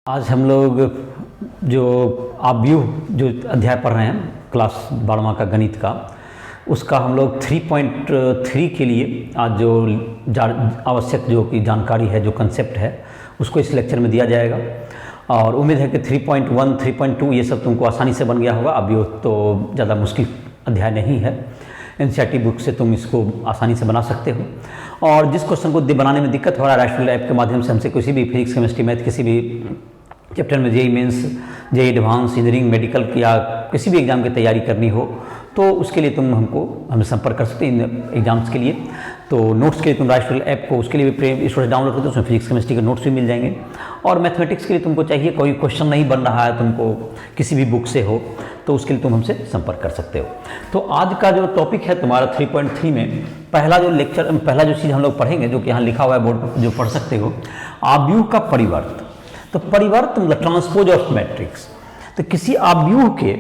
आज हम लोग जो आव्यूह जो अध्याय पढ़ रहे हैं क्लास 12वां का गणित का, उसका हम लोग 3.3 के लिए आज जो आवश्यक जो कि जानकारी है, जो कंसेप्ट है, उसको इस लेक्चर में दिया जाएगा। और उम्मीद है कि 3.1, 3.2 ये सब तुमको आसानी से बन गया होगा। आव्यूह तो ज़्यादा मुश्किल अध्याय नहीं है, एनसीईआरटी बुक से तुम इसको आसानी से बना सकते हो। और जिस क्वेश्चन को बनाने में दिक्कत हो रहा है, राइट ऐप के माध्यम से हमसे किसी भी फिजिक्स, केमिस्ट्री, मैथ किसी भी चैप्टर में JEE mains, JEE advance, engineering, medical या किसी भी एग्ज़ाम की तैयारी करनी हो तो उसके लिए तुम हमें संपर्क कर सकते हैं इन एग्जाम्स के लिए। तो नोट्स के लिए तुम राइट ऐप को, उसके लिए भी स्टूडेंट डाउनलोड करते हो, उसमें फिजिक्स, केमिस्ट्री के नोट्स भी मिल जाएंगे। और मैथमेटिक्स के लिए तुमको चाहिए, कोई क्वेश्चन नहीं बन रहा है तुमको किसी भी बुक से हो, तो उसके लिए तुम हमसे संपर्क कर सकते हो। तो आज का जो टॉपिक है तुम्हारा 3.3 में पहला जो चीज़ हम लोग पढ़ेंगे, जो कि यहाँ लिखा हुआ है बोर्ड पर, जो पढ़ सकते हो, आव्यूह का परिवर्त। तो परिवर्त मतलब ट्रांसपोज ऑफ मैट्रिक्स। तो किसी आव्यूह के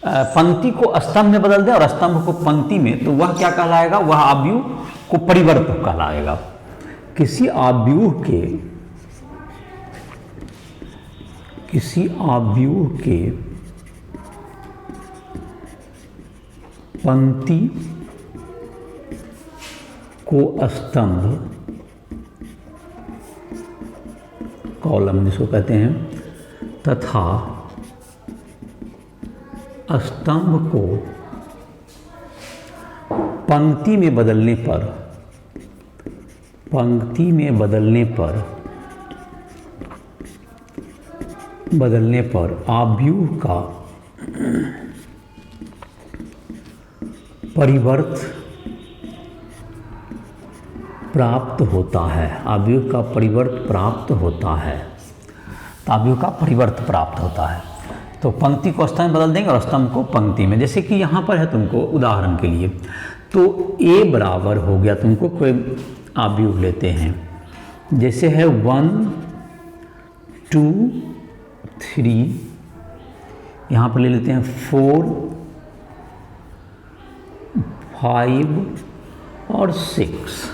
पंक्ति को स्तंभ में बदल दें और स्तंभ को पंक्ति में, तो वह क्या कहलाएगा? वह आव्यूह को परिवर्त कहलाएगा। किसी आव्यूह के पंक्ति को स्तंभ, कॉलम जिसको कहते हैं, तथा स्तंभ को पंक्ति में बदलने पर आव्यूह का परिवर्त प्राप्त होता है। आव्यूह का परिवर्त प्राप्त होता है। तो आव्यूह का परिवर्त प्राप्त होता है। तो पंक्ति को स्तंभ बदल देंगे और स्तंभ को पंक्ति में। जैसे कि यहाँ पर है तुमको उदाहरण के लिए, तो A बराबर हो गया, तुमको कोई आव्यूह लेते हैं, जैसे है 1, 2, 3, यहाँ पर ले लेते हैं 4, 5 और 6।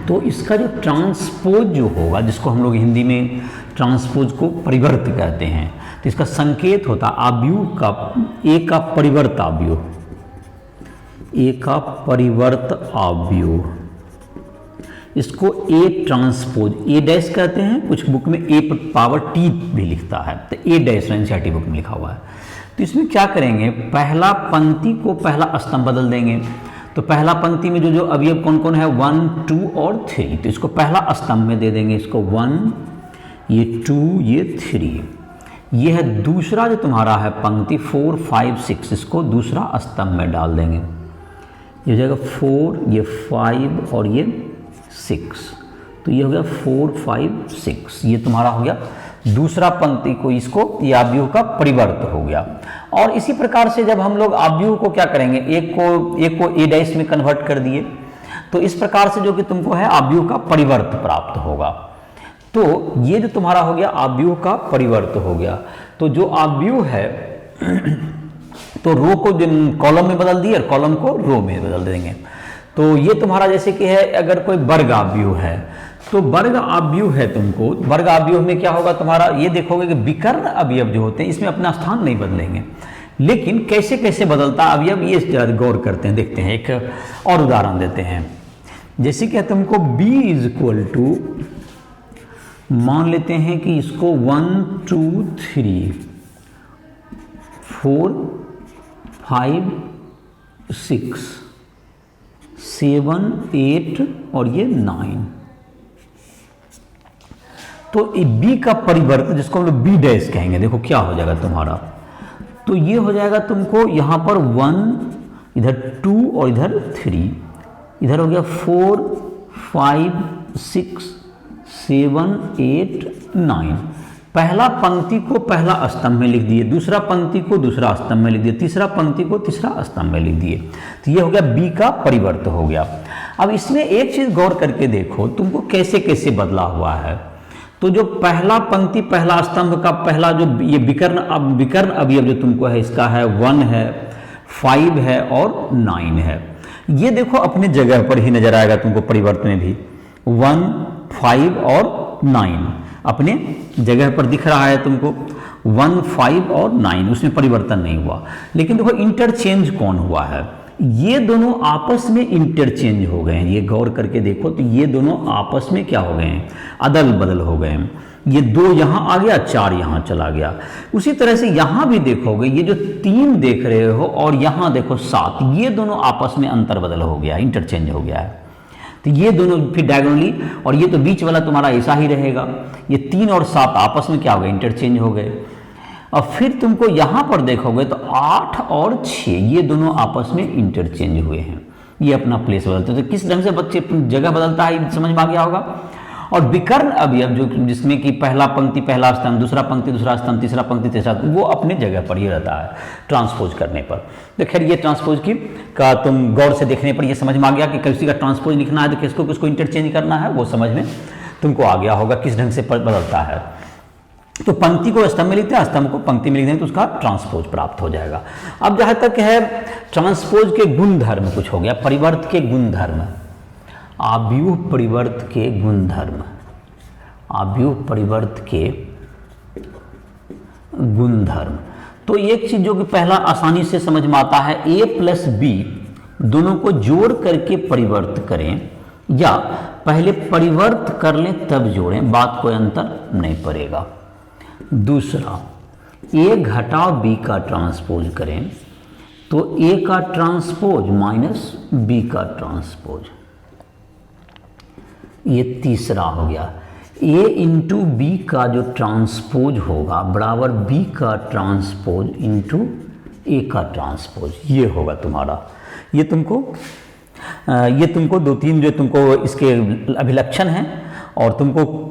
तो इसका जो ट्रांसपोज जो होगा, जिसको हम लोग हिंदी में ट्रांसपोज को परिवर्त कहते हैं, तो इसका संकेत होता आव्यूह का, ए का परिवर्त आव्यूह, ए का परिवर्त आव्यूह, इसको ए ट्रांसपोज, ए डैश कहते हैं। कुछ बुक में ए पावर टी भी लिखता है, तो ए डैश एनसीईआरटी बुक में लिखा हुआ है। तो इसमें क्या करेंगे, पहला पंक्ति को पहला स्तंभ बदल देंगे। तो पहला पंक्ति में जो अवयव कौन कौन है, 1, 2 और 3, तो इसको पहला स्तंभ में दे देंगे, इसको 1, ये 2, ये 3। ये है दूसरा जो तुम्हारा है पंक्ति 4, 5, 6, इसको दूसरा स्तंभ में डाल देंगे। ये हो जाएगा 4, ये 5 और ये 6, तो ये हो गया 4, 5, 6। ये तुम्हारा हो गया दूसरा पंक्ति को, इसको ये आव्यूह का परिवर्त हो गया। और इसी प्रकार से जब हम लोग आव्यूह को क्या करेंगे, एक को ए डैश में कन्वर्ट कर दिए, तो इस प्रकार से जो कि तुमको है आव्यूह का परिवर्त प्राप्त होगा। तो ये जो तुम्हारा हो गया आव्यूह का परिवर्त हो गया। तो जो आव्यूह है तो रो को कॉलम में बदल दिए और कॉलम को रो में बदल देंगे। तो ये तुम्हारा जैसे कि है, अगर कोई वर्ग आव्यूह है, तो वर्ग आव्यूह है तुमको, वर्ग आव्यूह में क्या होगा तुम्हारा, ये देखोगे कि विकर्ण अवयव जो होते हैं इसमें अपना स्थान नहीं बदलेंगे, लेकिन कैसे कैसे बदलता अवयव, ये जरा गौर करते हैं, देखते हैं। एक और उदाहरण देते हैं, जैसे कि तुमको b = मान लेते हैं कि इसको 1, 2, 3, 4, 5, 6, 7, 8 और ये 9। तो b का परिवर्त, जिसको हम लोग b डैश कहेंगे, देखो क्या हो जाएगा तुम्हारा। तो ये हो जाएगा तुमको यहाँ पर 1, इधर 2 और इधर 3, इधर हो गया 4, 5, 6, 7, 8, 9। पहला पंक्ति को पहला स्तंभ में लिख दिए, दूसरा पंक्ति को दूसरा स्तंभ में लिख दिए, तीसरा पंक्ति को तीसरा स्तंभ में लिख दिए। तो ये हो गया b का परिवर्त हो गया। अब इसमें एक चीज़ गौर करके देखो तुमको कैसे कैसे बदला हुआ है। तो जो पहला पंक्ति पहला स्तंभ का पहला जो ये विकर्ण अवयव जो तुमको है, इसका है 1 है, 5 है और 9 है। ये देखो अपने जगह पर ही नजर आएगा तुमको परिवर्तन में भी 1, 5 और 9। अपने जगह पर दिख रहा है तुमको 1, 5 और 9, उसमें परिवर्तन नहीं हुआ। लेकिन देखो इंटरचेंज कौन हुआ है, ये दोनों आपस में इंटरचेंज हो गए हैं। ये गौर करके देखो तो ये दोनों आपस में क्या हो गए हैं, अदल बदल हो गए हैं। ये 2 यहाँ आ गया, 4 यहाँ चला गया। उसी तरह से यहाँ भी देखोगे, ये जो 3 देख रहे हो और यहाँ देखो 7, ये दोनों आपस में अंतर बदल हो गया, इंटरचेंज हो गया है। तो ये दोनों फिर डायगोनली, और ये तो बीच वाला तुम्हारा ऐसा ही रहेगा। ये 3 और 7 आपस में क्या हो गए, इंटरचेंज हो गए। और फिर तुमको यहाँ पर देखोगे तो 8 और 6 ये दोनों आपस में इंटरचेंज हुए हैं, ये अपना प्लेस बदलते हैं। तो किस ढंग से बच्चे जगह बदलता है समझ में आ गया होगा। और विकर्ण अवयव जो जिसमें कि पहला पंक्ति पहला स्तंभ, दूसरा पंक्ति दूसरा स्तंभ, तीसरा पंक्ति तीसरा, वो अपने जगह पर ही रहता है ट्रांसपोज करने पर। तो खैर ये ट्रांसपोज की का तुम गौर से देखने पर ये समझ में आ गया कि किसी का ट्रांसपोज लिखना है तो किसको किसको इंटरचेंज करना है, वो समझ में तुमको आ गया होगा किस ढंग से बदलता है। तो पंक्ति को स्तंभ में लिखते हैं, स्तंभ को पंक्ति में लिखते हैं, तो उसका ट्रांसपोज प्राप्त हो जाएगा। अब जहाँ तक है ट्रांसपोज के गुणधर्म कुछ हो गया, परिवर्त के गुणधर्म, आव्यूह परिवर्त के गुणधर्म, आव्यूह परिवर्त के गुणधर्म। तो एक चीज जो कि पहला आसानी से समझ में आता है, a प्लस b दोनों को जोड़ करके परिवर्त करें या पहले परिवर्त कर लें तब जोड़ें, बात कोई अंतर नहीं पड़ेगा। दूसरा, a घटाव b का ट्रांसपोज करें तो a का ट्रांसपोज माइनस b का ट्रांसपोज, ये तीसरा हो गया। a इंटू बी का जो ट्रांसपोज होगा बराबर b का ट्रांसपोज इंटू a का ट्रांसपोज, ये होगा तुम्हारा। ये तुमको 2-3 जो तुमको इसके अभिलक्षण हैं, और तुमको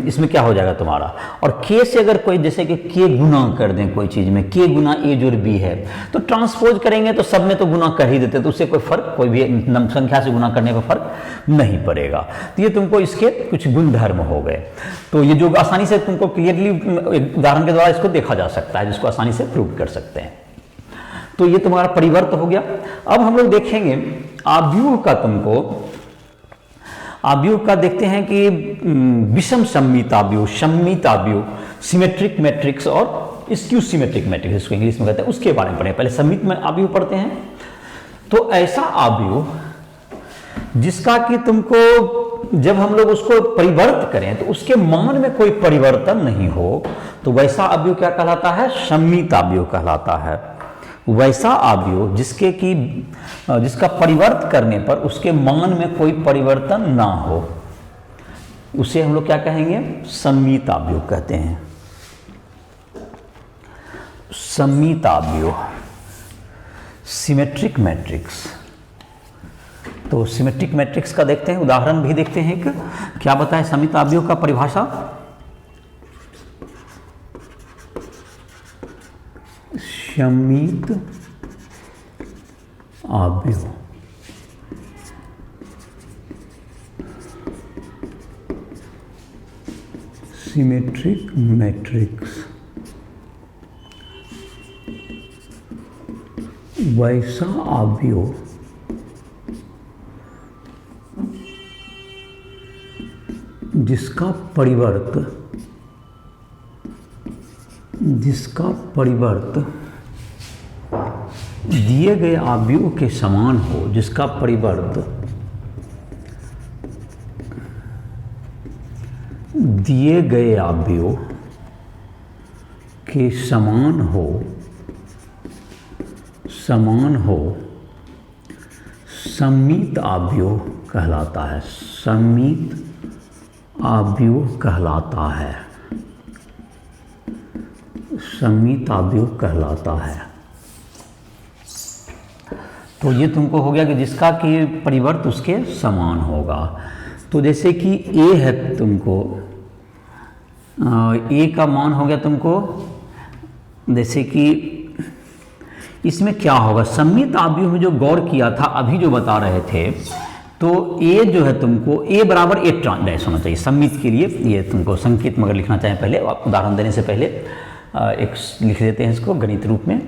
इसमें क्या हो जाएगा तुम्हारा। और k से अगर कोई जैसे कि k गुना कर दें कोई चीज़ में, k गुना a जोड़ b है, तो ट्रांसपोज करेंगे तो सब में तो गुना कर ही देते, तो उससे कोई फर्क, कोई भी संख्या से गुना करने पर फर्क नहीं पड़ेगा। तो ये तुमको इसके कुछ गुणधर्म हो गए। तो ये जो आसानी से तुमको क्लियरली उदाहरण के द्वारा इसको देखा जा सकता है, जिसको आसानी से प्रूव कर सकते हैं। तो ये तुम्हारा परिवर्त हो गया। अब हम लोग देखेंगे आव्यूह का, तुमको आव्यूह का देखते हैं कि विषम सम्मित आव्यूह, सम्मित आव्यूह, सिमेट्रिक मैट्रिक्स और स्क्यू सिमेट्रिक मैट्रिक्स इसको इंग्लिश में कहते हैं, उसके बारे में पढ़ें। पहले सम्मित में आव्यूह पढ़ते हैं। तो ऐसा आव्यूह जिसका कि तुमको जब हम लोग उसको परिवर्त करें तो उसके मान में कोई परिवर्तन नहीं हो, तो वैसा आव्यूह क्या कहलाता है, सम्मित आव्यूह कहलाता है। वैसा आव्यूह जिसका परिवर्त करने पर उसके मान में कोई परिवर्तन ना हो, उसे हम लोग क्या कहेंगे, सम्मित आव्यूह कहते हैं। सम्मित आव्यूह, सिमेट्रिक मैट्रिक्स। तो सिमेट्रिक मैट्रिक्स का देखते हैं, उदाहरण भी देखते हैं कि क्या बताए सम्मित आव्यूह का परिभाषा। सम्मित आव्यूह, सिमेट्रिक मैट्रिक्स वैसा आव्यूह जिसका परिवर्त दिए गए आव्यूह के समान हो, जिसका परिवर्त दिए गए आव्यूह के समान हो, सम्मित आव्यूह कहलाता है। सम्मित आव्यूह कहलाता है, सम्मित आव्यूह कहलाता है। तो ये तुमको हो गया कि जिसका कि परिवर्त उसके समान होगा। तो जैसे कि a है, तुमको a का मान हो गया तुमको, जैसे कि इसमें क्या होगा, सम्मित आव्यूह में जो गौर किया था अभी जो बता रहे थे, तो a जो है तुमको a बराबर a डैश होना चाहिए सम्मित के लिए। ये तुमको संकेत मगर लिखना चाहें पहले, उदाहरण देने से पहले एक लिख देते हैं इसको गणित रूप में।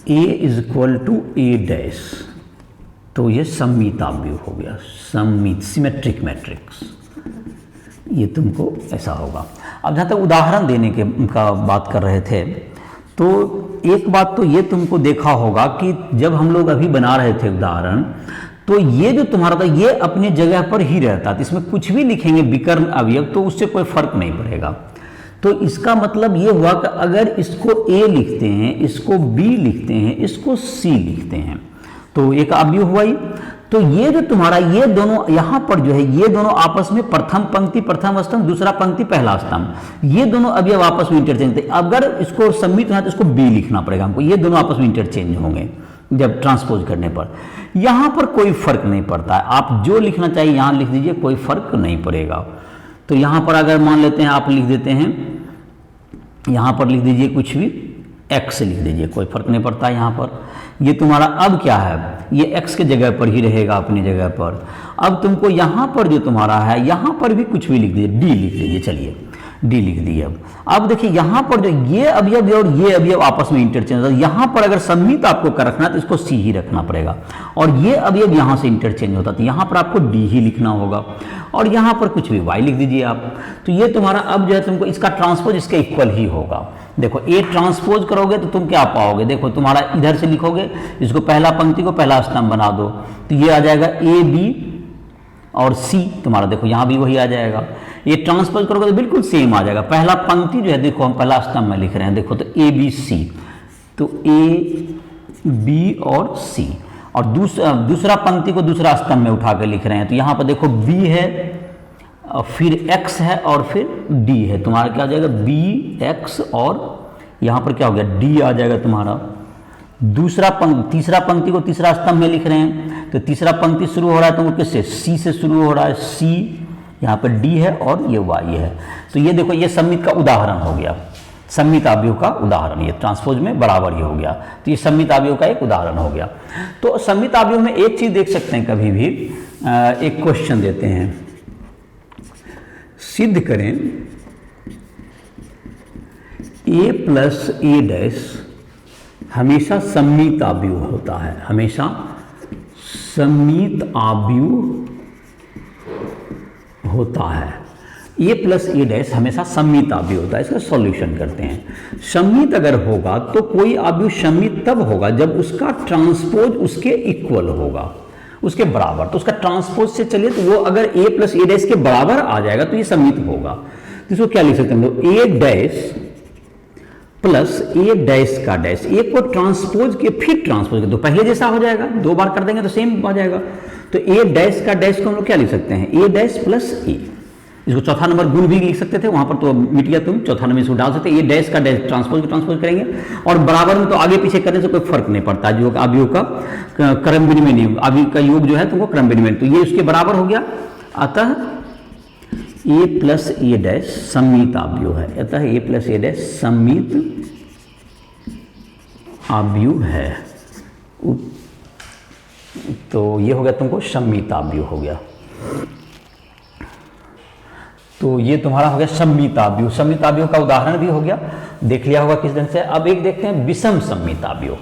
a is equal to a dash, तो ये सम्मित आव्यूह हो गया। सममित सिमेट्रिक मैट्रिक्स, ये तुमको ऐसा होगा। अब जहाँ तक उदाहरण देने के का बात कर रहे थे, तो एक बात तो ये तुमको देखा होगा कि जब हम लोग अभी बना रहे थे उदाहरण, तो ये जो तुम्हारा था ये अपने जगह पर ही रहता था, इसमें कुछ भी लिखेंगे विकर्ण अवयव तो उससे कोई फर्क नहीं पड़ेगा। तो इसका मतलब ये हुआ कि अगर इसको ए लिखते हैं, इसको बी लिखते हैं, इसको सी लिखते हैं, तो एक अवयव हुआ ही। तो ये जो तुम्हारा ये दोनों यहाँ पर जो है, ये दोनों आपस में प्रथम पंक्ति प्रथम स्तंभ, दूसरा पंक्ति पहला स्तंभ, ये दोनों अवयव आपस में इंटरचेंज थे। अगर इसको सम्मिलित होना तो इसको बी लिखना पड़ेगा हमको, ये दोनों आपस में इंटरचेंज होंगे जब ट्रांसपोज करने पर। यहाँ पर कोई फर्क नहीं पड़ता है, आप जो लिखना चाहिए यहाँ लिख दीजिए, कोई फर्क नहीं पड़ेगा। तो यहाँ पर अगर मान लेते हैं आप लिख देते हैं, यहाँ पर लिख दीजिए कुछ भी x लिख दीजिए, कोई फर्क नहीं पड़ता है यहाँ पर। ये तुम्हारा अब क्या है, ये x के जगह पर ही रहेगा अपनी जगह पर। अब तुमको यहाँ पर जो तुम्हारा है, यहाँ पर भी कुछ भी लिख दीजिए, d लिख दीजिए, चलिए d लिख दिए। अब देखिए यहाँ पर जो ये अवयव और ये अवयव आपस में इंटरचेंज होता है, यहाँ पर अगर सम्मिलित आपको कर रखना है तो इसको c ही रखना पड़ेगा, और ये अवयव यहाँ से इंटरचेंज होता है तो यहाँ पर आपको d ही लिखना होगा, और यहाँ पर कुछ भी y लिख दीजिए आप। तो ये तुम्हारा अब जो है तुमको इसका ट्रांसपोज इसके इक्वल ही होगा। देखो ए ट्रांसपोज करोगे तो तुम क्या पाओगे, देखो तुम्हारा इधर से लिखोगे, इसको पहला पंक्ति को पहला स्तंभ बना दो, तो ये आ जाएगा ए बी और सी तुम्हारा, देखो यहाँ भी वही आ जाएगा। ये ट्रांसपोज करोगे तो बिल्कुल सेम आ जाएगा। पहला पंक्ति जो है देखो हम पहला स्तंभ में लिख रहे हैं, देखो तो ए बी सी, तो ए बी और सी, और दूसरा पंक्ति को दूसरा स्तंभ में उठा कर लिख रहे हैं, तो यहाँ पर देखो बी है, फिर x है और फिर d है, तुम्हारा क्या आ जाएगा b x, और यहाँ पर क्या हो गया d आ जाएगा तुम्हारा। तीसरा पंक्ति को तीसरा स्तंभ में लिख रहे हैं, तो तीसरा पंक्ति शुरू हो रहा है तुमको किससे, c से शुरू हो रहा है, c यहाँ पर d है और ये y है। तो ये देखो ये सम्मिलित का उदाहरण हो गया, सम्मिलित अवयव का उदाहरण, ये ट्रांसपोज में बराबर ही हो गया, तो ये सम्मिलित अवयव का एक उदाहरण हो गया। तो सम्मिलित अवयव में एक चीज देख सकते हैं, कभी भी एक क्वेश्चन देते हैं, सिद्ध करें a प्लस ए डैश हमेशा सम्मिलित अवयव होता है, हमेशा सम्मिलित अवयव होता है। a प्लस ए डैश हमेशा सम्मिलित अवयव होता है। इसका सॉल्यूशन करते हैं। सम्मिलित अगर होगा तो कोई अवयव सम्मिलित तब होगा जब उसका ट्रांसपोज उसके इक्वल होगा, उसके बराबर। तो उसका ट्रांसपोज से चलिए तो वो अगर a प्लस ए डैश के बराबर आ जाएगा तो ये सम्मिलित होगा। तो इसको क्या लिख सकते हैं हम लोग, ए डैश प्लस ए डैश का डैश, ए को ट्रांसपोज के फिर ट्रांसपोज कर दो, पहले जैसा हो जाएगा, दो बार कर देंगे तो सेम आ जाएगा। तो ए डैश का डैश को हम लोग क्या लिख सकते हैं, ए डैश प्लस ए, इसको चौथा नंबर गुण भी लिख सकते थे, वहां पर तो मिट गया, तुम चौथा नंबर इसको डाल सकते हैं। ये डैश का डैश ट्रांसपोज करेंगे, और बराबर में तो आगे पीछे करने से कोई फर्क नहीं पड़ता, जो अवयव का क्रम विनिमय नहीं, अवयव का योग जो है तुमको क्रम विनिमय, तो ये उसके बराबर हो गया। अतः ए प्लस ए डैश सम्मिलित अवयव है, अतः ए प्लस ए डैश सम्मिलित अवयव है। तो ये हो गया तुमको सम्मिलित अवयव हो गया। तो ये तुम्हारा हो गया सम्मिलित अवयव। सम्मिलित अवयव का उदाहरण भी हो गया, देख लिया होगा किस ढंग से। अब एक देखते हैं विषम सम्मिलित अवयव।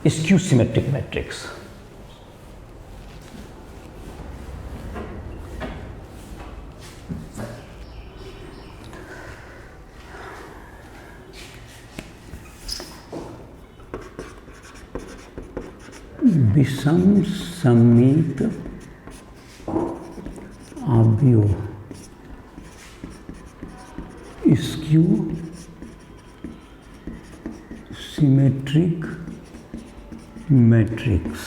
Skew symmetric matrix. विषम सम्मिलित अवयव स्क्यू सिमेट्रिक मैट्रिक्स,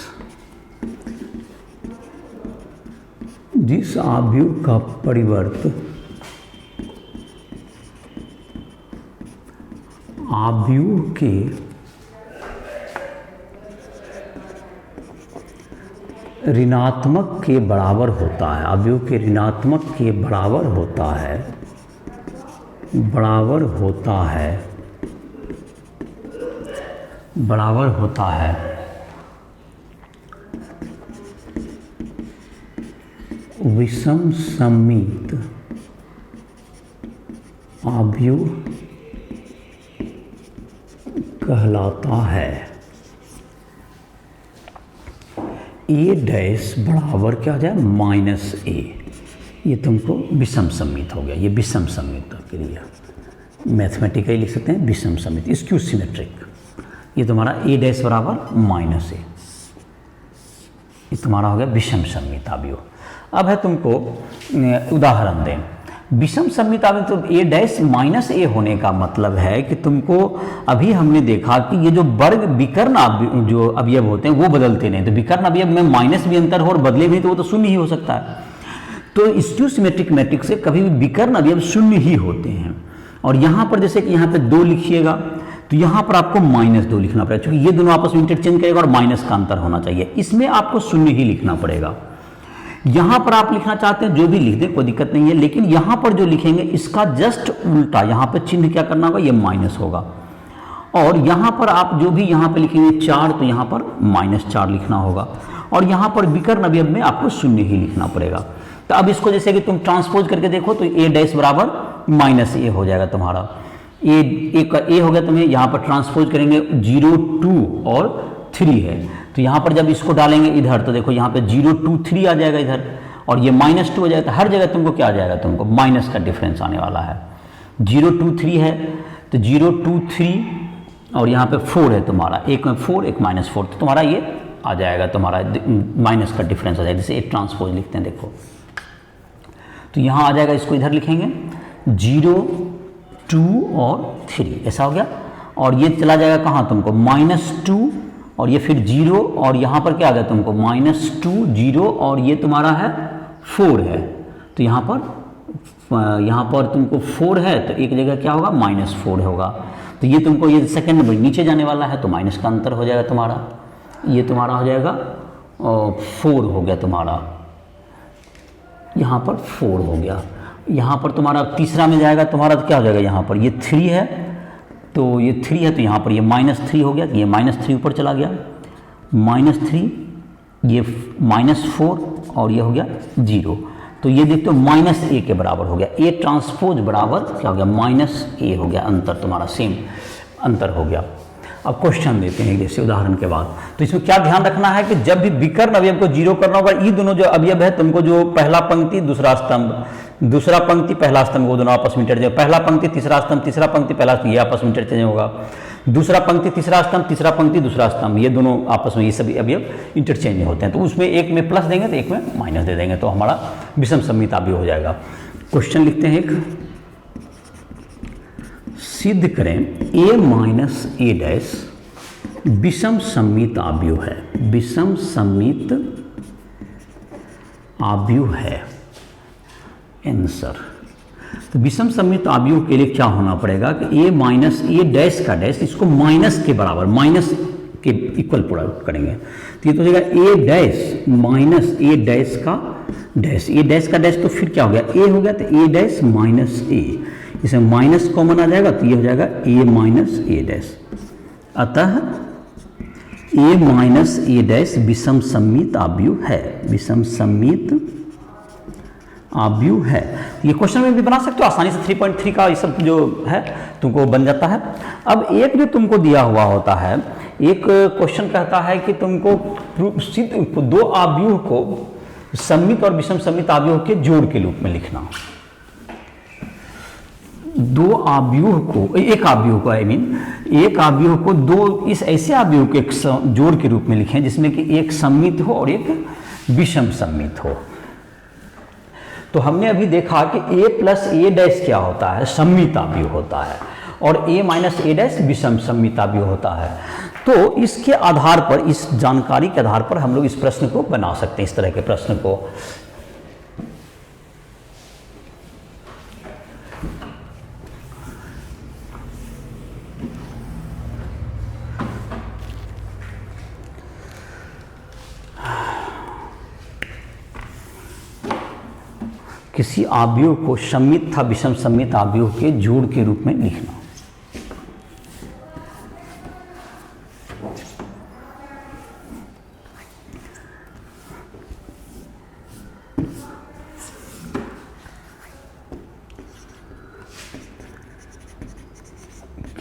जिस अवयव का परिवर्त अवयव के ऋणात्मक के बराबर होता है, अवयव के ऋणात्मक के बराबर होता है, बराबर होता है, बराबर होता है विषम सममित अवयव कहलाता है। ए डैश बराबर क्या हो जाए माइनस ए, ये तुमको विषम सममित हो गया, ये विषम सममित क्रिया मैथमेटिकली लिख सकते हैं विषम सममित स्क्यू सिमेट्रिक। ये तुम्हारा ए डैश बराबर माइनस ए, ये तुम्हारा हो गया विषम सममित अवयव। अब है तुमको उदाहरण दें। विषम सममित अवयव तो ए डैश माइनस ए होने का मतलब है कि तुमको अभी हमने देखा कि ये जो वर्ग विकर्ण जो अवयव होते हैं वो बदलते नहीं, तो विकर्ण अवयव में माइनस भी अंतर हो और बदले भी तो वो तो शून्य ही हो सकता है। तो स्क्यू सिमेट्रिक मैट्रिक्स से कभी भी विकर्ण अवयव शून्य ही होते हैं। और यहाँ पर जैसे कि यहाँ पे 2 लिखिएगा तो यहाँ पर आपको -2 लिखना पड़ेगा, क्योंकि ये दोनों आपस में इंटरचेंज करेगा और माइनस का अंतर होना चाहिए, इसमें आपको शून्य ही लिखना पड़ेगा। यहाँ पर आप लिखना चाहते हैं जो भी लिख दें, कोई दिक्कत नहीं है, लेकिन यहाँ पर जो लिखेंगे इसका जस्ट उल्टा यहाँ पर चिन्ह क्या करना होगा, ये माइनस होगा। और यहाँ पर आप जो भी यहाँ पर लिखेंगे 4 तो यहाँ पर -4 लिखना होगा। और यहाँ पर विकर्ण अवयव में आपको शून्य ही लिखना पड़ेगा। तो अब इसको जैसे कि तुम ट्रांसपोज करके देखो तो ए डैश बराबर -a हो जाएगा तुम्हारा। ए का ए हो गया, तुम्हें यहाँ पर ट्रांसपोज करेंगे 0 2 और 3 है, तो यहाँ पर जब इसको डालेंगे इधर तो देखो यहाँ पे 0 2 3 आ जाएगा इधर, और ये -2 हो जाएगा। तो हर जगह तुमको क्या आ जाएगा, तुमको माइनस का डिफरेंस आने वाला है। 0 2 3 है तो 0 2 3 और यहाँ पे 4 है तुम्हारा, एक में 4 एक -4, तो तुम्हारा ये आ जाएगा, तुम्हारा माइनस का डिफरेंस आ जाएगा। जैसे एक ट्रांसपोज लिखते हैं देखो, तो यहाँ आ जाएगा, इसको इधर लिखेंगे 0 2 और 3 ऐसा हो गया। और ये चला जाएगा कहाँ तुमको -2 और ये फिर 0 और यहाँ पर क्या आ गया तुमको -2 0 और ये तुम्हारा है 4 है, तो यहाँ पर तुमको 4 है तो एक जगह क्या होगा -4 होगा। तो ये तुमको ये सेकंड नंबर नीचे जाने वाला है तो माइनस का अंतर हो जाएगा तुम्हारा, ये तुम्हारा हो जाएगा 4 हो गया तुम्हारा, यहाँ पर 4 हो गया। यहाँ पर तुम्हारा तीसरा में जाएगा तुम्हारा तो क्या हो जाएगा, यहाँ पर ये 3 है तो ये 3 है तो यहाँ पर ये -3 हो गया, तो ये -3 ऊपर चला गया, -3 ये -4 और ये हो गया 0, तो ये देखते हो -a के बराबर हो गया। ए ट्रांसपोज बराबर क्या हो गया -a हो गया, अंतर तुम्हारा सेम अंतर हो गया। अब क्वेश्चन देते हैं जैसे उदाहरण के बाद। तो इसमें क्या ध्यान रखना है कि जब भी विकर्ण अवयव को 0 करना होगा, ये दोनों जो अवयव है तुमको जो पहला पंक्ति दूसरा स्तंभ, दूसरा पंक्ति पहला स्तंभ, वो दोनों आपस में इंटरचेंज, पहला पंक्ति तीसरा स्तंभ, तीसरा पंक्ति पहला स्तंभ, ये आपस में इंटरचेंज होगा। दूसरा पंक्ति तीसरा स्तंभ, तीसरा पंक्ति दूसरा स्तंभ, ये दोनों आपस में ये सभी अवयव इंटरचेंज होते हैं। तो उसमें एक में प्लस देंगे तो एक में माइनस दे देंगे, तो हमारा विषम सममित अवयव हो जाएगा। क्वेश्चन लिखते हैं, एक सिद्ध करें a माइनस ए डैश विषम सममित अवयव है, विषम सममित अवयव है। आंसर, तो विषम सममित अवयव के लिए क्या होना पड़ेगा कि a माइनस ए डैश का डैश, इसको माइनस के बराबर, माइनस के इक्वल पूरा करेंगे, तो ये तो हो जाएगा a dash minus A dash का डैश, ए डैश का डैश तो फिर क्या हो गया a हो गया, तो a डैश माइनस ए, इसमें माइनस कॉमन आ जाएगा तो ये हो जाएगा a माइनस ए डैश। अतः a माइनस ए डैश विषम सममित अवयव है, विषम सममित अवयव है। ये क्वेश्चन में भी बना सकते हो आसानी से, 3.3 का ये सब जो है तुमको बन जाता है। अब एक जो तुमको दिया हुआ होता है, एक क्वेश्चन कहता है कि तुमको सिद्ध 2 अवयव को सममित और विषम सममित अवयव के जोड़ के रूप में लिखना। 2 अवयव को, एक अवयव को एक अवयव को 2 इस ऐसे अवयव के जोड़ के रूप में लिखें जिसमें कि एक सममित हो और एक विषम सममित हो। तो हमने अभी देखा कि a प्लस ए डैश क्या होता है, सममित अवयव होता है, और a माइनस ए डैश विषम सममित अवयव होता है। तो इसके आधार पर, इस जानकारी के आधार पर हम लोग इस प्रश्न को बना सकते हैं, इस तरह के प्रश्न को। किसी अवयव को सममित तथा विषम सममित अवयव के जोड़ के रूप में लिखना।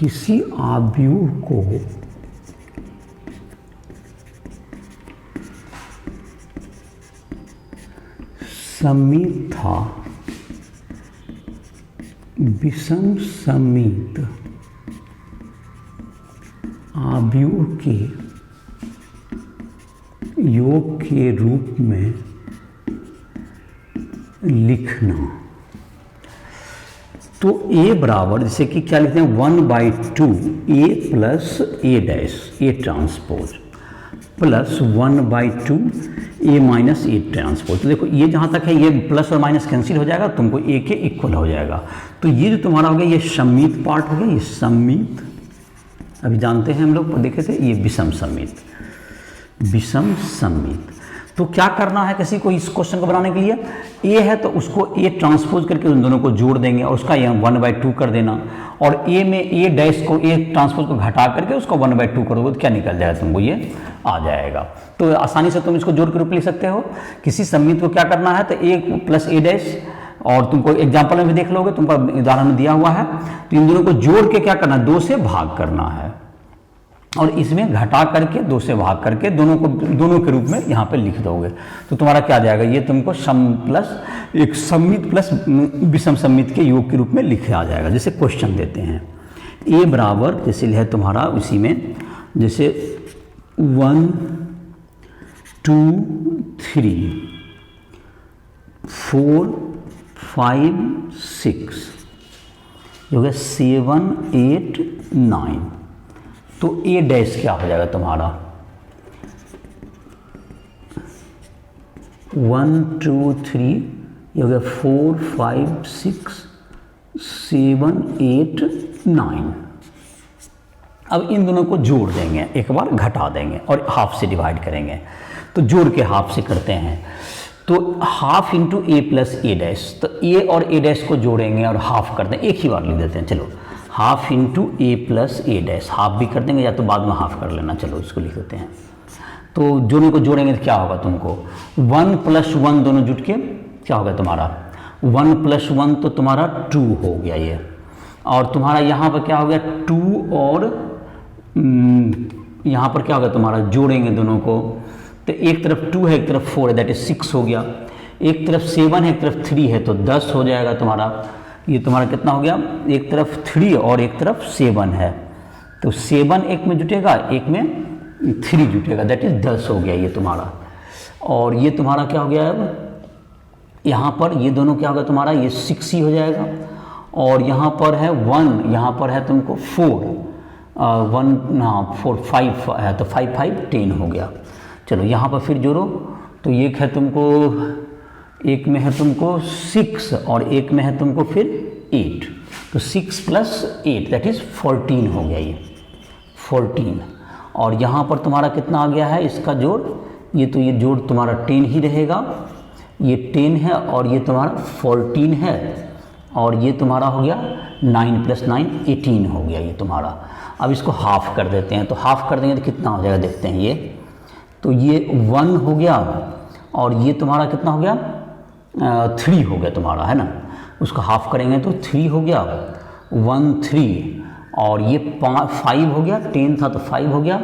किसी आव्यूह को सममित था विषम सममित आव्यूह के योग के रूप में लिखना। तो A बराबर, जैसे कि क्या लिखते हैं, 1/2 A plus A dash A transpose plus 1/2 A minus A transpose. तो देखो ये जहाँ तक है ये प्लस और माइनस कैंसिल हो जाएगा, तुमको A के इक्वल हो जाएगा। तो ये जो तुम्हारा हो गया ये सममित पार्ट हो गया, ये सममित, अभी जानते हैं हम लोग देखे थे, ये विषम सममित, विषम सममित। तो क्या करना है किसी को इस क्वेश्चन को बनाने के लिए, A है तो उसको A ट्रांसपोज करके उन दोनों को जोड़ देंगे और उसका यहाँ 1/2 कर देना, और A में A डैश को A ट्रांसपोज को घटा करके उसको 1/2 करोगे तो क्या निकल जाएगा, तुमको ये आ जाएगा। तो आसानी से तुम इसको जोड़ के रूप लिख सकते हो। किसी सममित को क्या करना है तो A प्लस A डैश, और तुमको एग्जाम्पल में भी देख लोगे, तुमको उदाहरण में दिया हुआ है। तो इन दोनों को जोड़ के क्या करना है, 2 से भाग करना है, और इसमें घटा करके 2 से भाग करके दोनों के रूप में यहाँ पे लिख दोगे। तो तुम्हारा क्या आ जाएगा, ये तुमको सम प्लस एक सममित प्लस विषम सममित के योग के रूप में लिखे आ जाएगा। जैसे क्वेश्चन देते हैं A बराबर, जैसे है तुम्हारा उसी में, जैसे 1 2 3 4 5 6 हो गया 7 8 9। तो A डैश क्या हो जाएगा तुम्हारा, 1 2 3, ये हो गया 4 5 6 7 8 9। अब इन दोनों को जोड़ देंगे, एक बार घटा देंगे और हाफ से डिवाइड करेंगे। तो जोड़ के हाफ से करते हैं, तो half into A plus A dash, तो A और A डैश को जोड़ेंगे और हाफ करते हैं, एक ही बार लिख देते हैं। चलो half into A plus A dash, half भी कर देंगे या तो बाद में हाफ कर लेना, चलो इसको लिख देते हैं। तो दोनों को जोड़ेंगे तो क्या होगा, तुमको 1 + 1 दोनों जुट के क्या होगा तुम्हारा 1 + 1 तो तुम्हारा 2 हो गया ये, और तुम्हारा यहाँ पर क्या हो गया 2, और यहाँ पर क्या होगा तुम्हारा, जोड़ेंगे दोनों को तो एक तरफ 2 है एक तरफ 4 है, दैट इज 6 हो गया। एक तरफ 7 है एक तरफ 3 है तो 10 हो जाएगा तुम्हारा। ये तुम्हारा कितना हो गया, एक तरफ 3 और एक तरफ 7 है, तो 7 एक में जुटेगा एक में 3 जुटेगा, दैट इज 10 हो गया ये तुम्हारा। और ये तुम्हारा क्या हो गया, अब यहाँ पर ये दोनों क्या होगा तुम्हारा, ये 6 ही हो जाएगा, और यहाँ पर है 1, यहाँ पर है तुमको 4, 1 हाँ 4 5 है तो 5 5 10 हो गया। चलो यहाँ पर फिर जोड़ो, तो एक है तुमको, एक में है तुमको 6 और एक में है तुमको फिर 8, तो 6 + 8 दैट इज 14 हो गया ये 14। और यहाँ पर तुम्हारा कितना आ गया है इसका जोड़, ये तो ये जोड़ तुम्हारा 10 ही रहेगा, ये 10 है और ये तुम्हारा 14 है, और ये तुम्हारा हो गया 9 + 9 18 हो गया ये तुम्हारा। अब इसको हाफ कर देते हैं, तो हाफ कर देंगे तो कितना हो जाएगा देखते हैं ये, तो ये 1 हो गया और ये तुम्हारा कितना हो गया 3 हो गया तुम्हारा, है ना। उसको हाफ करेंगे तो 3 हो गया, 1 3, और ये 5 हो गया, 10 था तो 5 हो गया,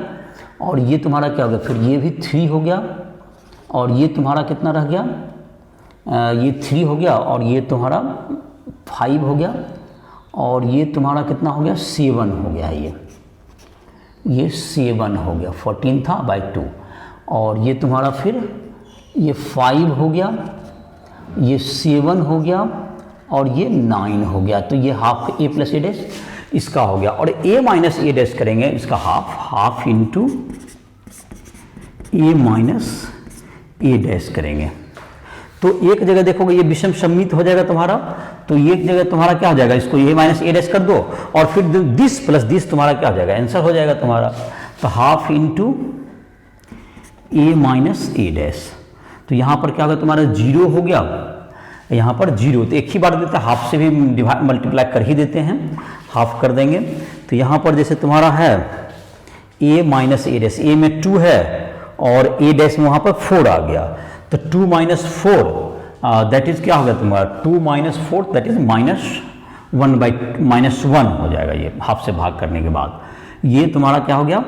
और ये तुम्हारा क्या हो गया फिर ये भी 3 हो गया, और ये तुम्हारा कितना रह गया, ये 3 हो गया, और ये तुम्हारा 5 हो गया, और ये तुम्हारा कितना हो गया 7 हो गया, ये 7 हो गया, 14 था बाई 2, और ये तुम्हारा फिर ये 5 हो गया, ये 7 हो गया, और ये 9 हो गया। तो ये हाफ A + A डैश इसका हो गया, और A - A डैश करेंगे इसका half into A - A dash करेंगे। तो एक जगह देखोगे ये विषम सममित हो जाएगा तुम्हारा, तो एक जगह तुम्हारा क्या हो जाएगा, इसको A - A डैश कर दो, और फिर दिस प्लस दिस तुम्हारा क्या हो जाएगा, आंसर हो जाएगा तुम्हारा। तो half into A - A dash, तो यहाँ पर क्या होगा तुम्हारा 0 हो गया, यहाँ पर 0, तो एक ही बार देते हैं, हाफ से भी डिवाइड मल्टीप्लाई कर ही देते हैं, हाफ कर देंगे। तो यहाँ पर जैसे तुम्हारा है A - A डैश, A में 2 है और A डैश में वहाँ पर 4 आ गया, तो 2 - 4 दैट इज क्या हो गया तुम्हारा 2 - 4 दैट इज 1 हो जाएगा, ये हाफ से भाग करने के बाद ये तुम्हारा क्या हो गया,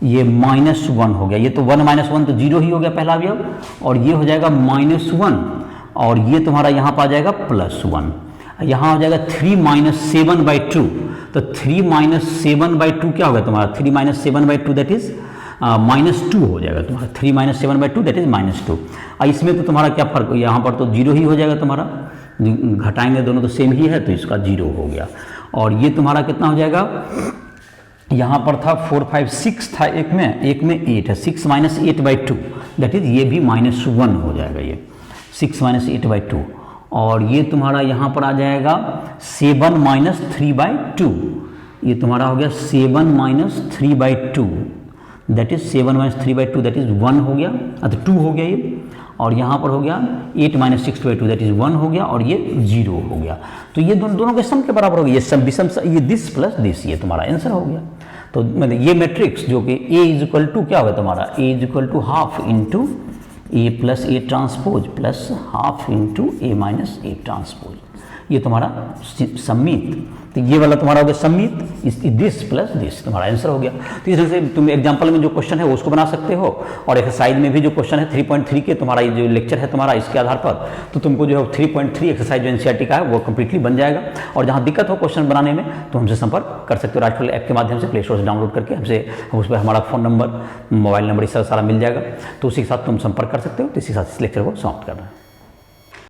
ये -1 हो गया। ये तो 1 -1 तो 0 ही हो गया पहला अवयव, और ये हो जाएगा -1, और ये तुम्हारा यहाँ पर आ जाएगा +1। यहाँ हो जाएगा 3 - 7/2, तो 3 - 7/2 क्या होगा तुम्हारा, 3 - 7/2 दैट इज -2 हो जाएगा तुम्हारा, 3 - 7/2 दैट इज -2। इसमें तो तुम्हारा क्या फर्क, यहाँ पर तो 0 ही हो जाएगा तुम्हारा, घटाएंगे दोनों तो सेम ही है, तो इसका 0 हो गया। और ये तुम्हारा कितना हो जाएगा, यहाँ पर था 4 5 6 था, एक में 8 है, 6 - 8/2 दैट इज ये भी -1 हो जाएगा, ये 6 - 8/2। और ये तुम्हारा यहाँ पर आ जाएगा 7 - 3/2, ये तुम्हारा हो गया 7 - 3/2 दैट इज 7 - 3/2 दैट इज 1 हो गया, तो 2 हो गया ये। और यहाँ पर हो गया 8 - 6/2 दैट इज 1 हो गया, और ये 0 हो गया। तो ये दोनों के सम के बराबर हो गया, ये सम विषम, ये दिस प्लस दिस, ये तुम्हारा आंसर हो गया। तो मतलब ये मैट्रिक्स जो कि A = क्या होगा तुम्हारा, A = ½ × A + A transpose plus ½ × A - A transpose, ये तुम्हारा सम्मित। तो ये वाला तुम्हारा हो गया सम्मित, दिस प्लस दिस तुम्हारा आंसर हो गया। तो इस तरह से तुम एग्जाम्पल में जो क्वेश्चन है वो उसको बना सकते हो, और एक्सरसाइज में भी जो क्वेश्चन है 3.3 के तुम्हारा ये जो लेक्चर है तुम्हारा इसके आधार पर, तो तुमको जो है 3.3 एक्सरसाइज जो एनसीईआरटी का है वो कंप्लीटली बन जाएगा। और जहाँ दिक्कत हो क्वेश्चन बनाने में तो हमसे संपर्क कर सकते हो, राजफल ऐप के माध्यम से प्ले स्टोर से डाउनलोड करके हमसे, उस पर हमारा फ़ोन नंबर, मोबाइल नंबर, इस सारा मिल जाएगा, तो उसी के साथ तुम संपर्क कर सकते हो। तो इसी के साथ इस लेक्चर को समाप्त करना है।